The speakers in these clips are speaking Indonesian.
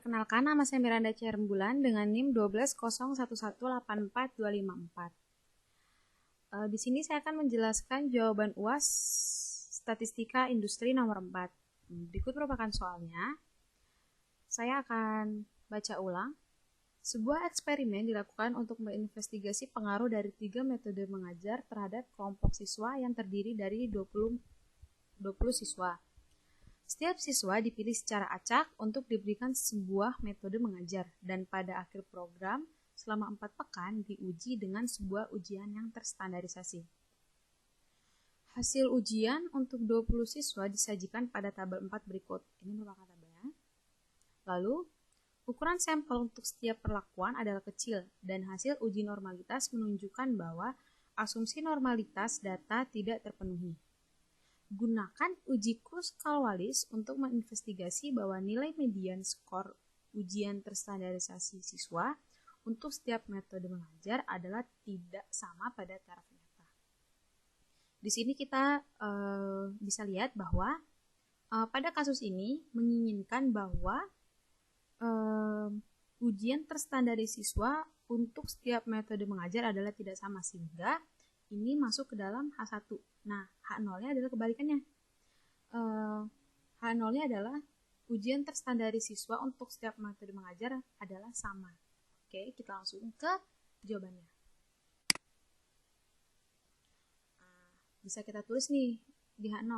Perkenalkan, nama saya Miranda C. Rembulan dengan NIM 1201184254. Di sini saya akan menjelaskan jawaban UAS Statistika Industri nomor 4. Berikut merupakan soalnya. Saya akan baca ulang. Sebuah eksperimen dilakukan untuk menginvestigasi pengaruh dari 3 metode mengajar terhadap kelompok siswa yang terdiri dari 20 siswa. Setiap siswa dipilih secara acak untuk diberikan sebuah metode mengajar dan pada akhir program selama 4 pekan diuji dengan sebuah ujian yang terstandarisasi. Hasil ujian untuk 20 siswa disajikan pada tabel 4 berikut. Ini merupakan tabelnya. Lalu, ukuran sampel untuk setiap perlakuan adalah kecil dan hasil uji normalitas menunjukkan bahwa asumsi normalitas data tidak terpenuhi. Gunakan uji Kruskal-Wallis untuk menginvestigasi bahwa nilai median skor ujian terstandarisasi siswa untuk setiap metode mengajar adalah tidak sama pada taraf nyata. Di sini kita bisa lihat bahwa pada kasus ini menginginkan bahwa ujian terstandarisasi siswa untuk setiap metode mengajar adalah tidak sama, sehingga ini masuk ke dalam H1. Nah, H0-nya adalah kebalikannya. H0-nya adalah ujian terstandarisasi siswa untuk setiap metode mengajar adalah sama. Oke, kita langsung ke jawabannya. Bisa kita tulis nih di H0.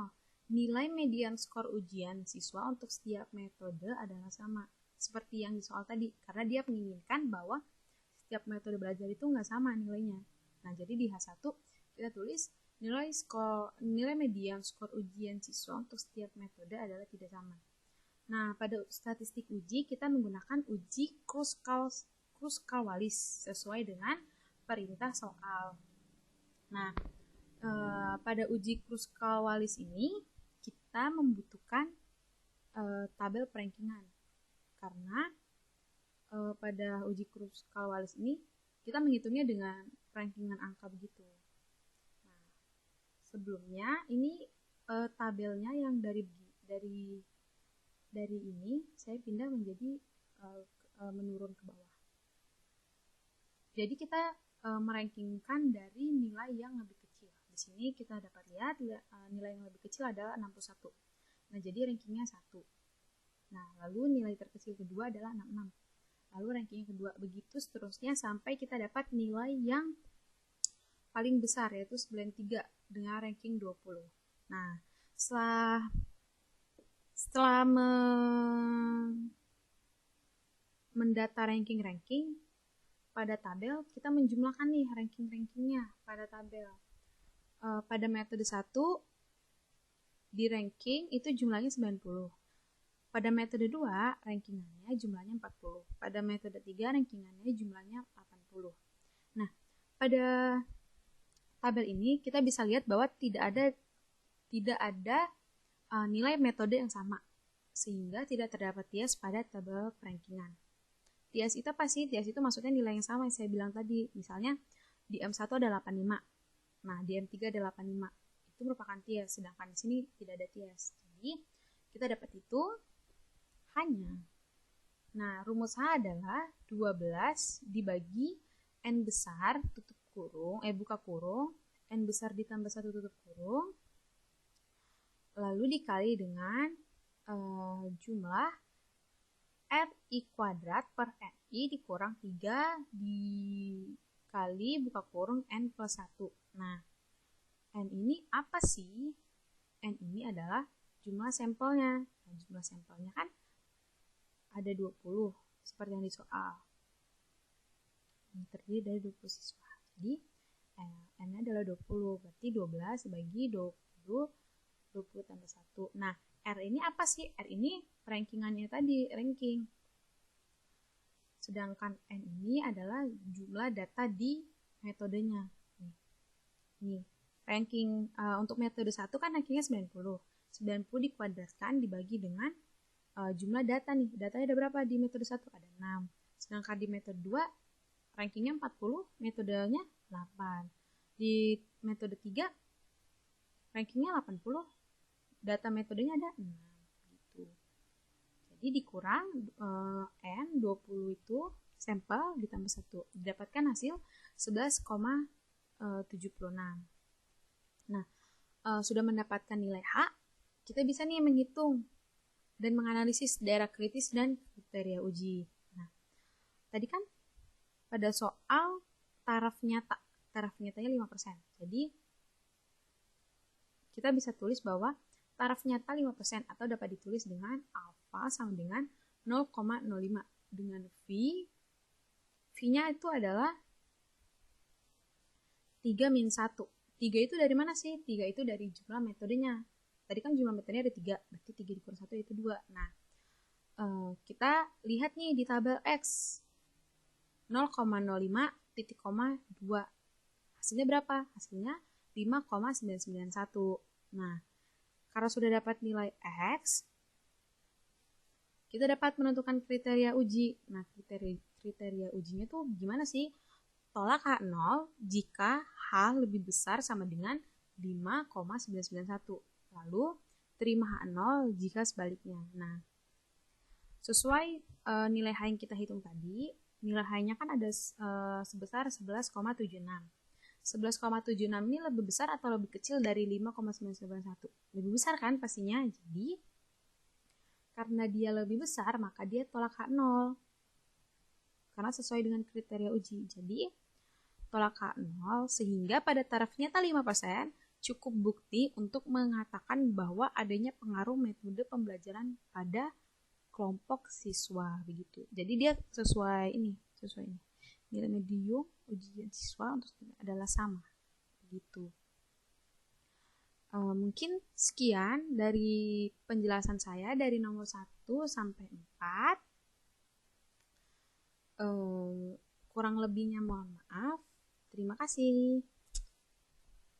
Nilai median skor ujian siswa untuk setiap metode adalah sama. Seperti yang di soal tadi, karena dia menginginkan bahwa setiap metode belajar itu nggak sama nilainya. Nah, jadi di H1 kita tulis nilai median skor ujian siswa untuk setiap metode adalah tidak sama. Nah, pada statistik uji kita menggunakan uji Kruskal-Wallis sesuai dengan perintah soal. Nah, pada uji Kruskal-Wallis ini kita membutuhkan tabel perankingan. Karena pada uji Kruskal-Wallis ini kita menghitungnya dengan rankingan angka begitu. Nah, sebelumnya ini tabelnya yang dari ini saya pindah menjadi menurun ke bawah. Jadi kita merankingkan dari nilai yang lebih kecil. Di sini kita dapat lihat nilai yang lebih kecil adalah 61. Nah, jadi rankingnya 1. Nah, lalu nilai terkecil kedua adalah 66. Lalu ranking kedua, begitu seterusnya sampai kita dapat nilai yang paling besar yaitu 93 dengan ranking 20. Nah, setelah mendata ranking pada tabel, kita menjumlahkan nih ranking-rankingnya pada tabel. Pada metode 1 di ranking itu jumlahnya 90. Pada metode 2, rankingannya jumlahnya 40. Pada metode 3, rankingannya jumlahnya 80. Nah, pada tabel ini kita bisa lihat bahwa tidak ada nilai metode yang sama, sehingga tidak terdapat bias pada tabel perankingan. Bias itu apa sih? Bias itu maksudnya nilai yang sama yang saya bilang tadi. Misalnya di M1 ada 85. Nah, di M3 ada 85. Itu merupakan bias, sedangkan di sini tidak ada bias. Jadi, kita dapat itu hanya. Nah, rumus H adalah 12 dibagi N besar tutup kurung, buka kurung, N besar ditambah 1 tutup kurung, lalu dikali dengan jumlah RI kuadrat per NI dikurang 3 dikali buka kurung N plus 1. Nah, N ini apa sih? N ini adalah jumlah sampelnya. Nah, jumlah sampelnya kan ada 20, seperti yang di soal. Ini terdiri dari 20 siswa. Jadi, N-nya adalah 20, berarti 12 bagi 20, 20 tambah 1. Nah, R ini apa sih? R ini rankingannya tadi, ranking. Sedangkan N ini adalah jumlah data di metodenya. Nih, ranking untuk metode 1 kan rankingnya 90. 90 dikuadratkan dibagi dengan jumlah data nih. Datanya ada berapa di metode 1? Ada 6. Sedangkan di metode 2 rankingnya 40, metodenya 8. Di metode 3 rankingnya 80, data metodenya ada 6 gitu. Jadi dikurang N 20 itu sampel ditambah 1. Didapatkan hasil 11,76. Nah, sudah mendapatkan nilai H, kita bisa nih menghitung dan menganalisis daerah kritis dan kriteria uji. Nah, tadi kan pada soal taraf nyatanya 5%. Jadi, kita bisa tulis bahwa taraf nyata 5% atau dapat ditulis dengan alfa sama dengan 0,05 dengan V-nya itu adalah 3 min 1. 3 itu dari mana sih? 3 itu dari jumlah metodenya. Tadi kan jumlah metodenya ada 3, berarti 3 dikurang 1 itu 2. Nah, kita lihat nih di tabel X. 0,05 titik koma 2. Hasilnya berapa? Hasilnya 5,991. Nah, karena sudah dapat nilai X, kita dapat menentukan kriteria uji. Nah, kriteria ujinya tuh gimana sih? Tolak H0 jika H lebih besar sama dengan 5,991. Lalu, terima H0 jika sebaliknya. Nah, sesuai nilai H yang kita hitung tadi, nilai H-nya kan ada sebesar 11,76. 11,76 ini lebih besar atau lebih kecil dari 5,991? Lebih besar kan pastinya. Jadi, karena dia lebih besar, maka dia tolak H0. Karena sesuai dengan kriteria uji. Jadi, tolak H0 sehingga pada taraf nyata 5% cukup bukti untuk mengatakan bahwa adanya pengaruh metode pembelajaran pada kelompok siswa begitu. Jadi dia sesuai ini. Nilai medium ujian siswa untuk adalah sama begitu. Mungkin sekian dari penjelasan saya dari nomor 1 sampai 4. Kurang lebihnya mohon maaf. Terima kasih.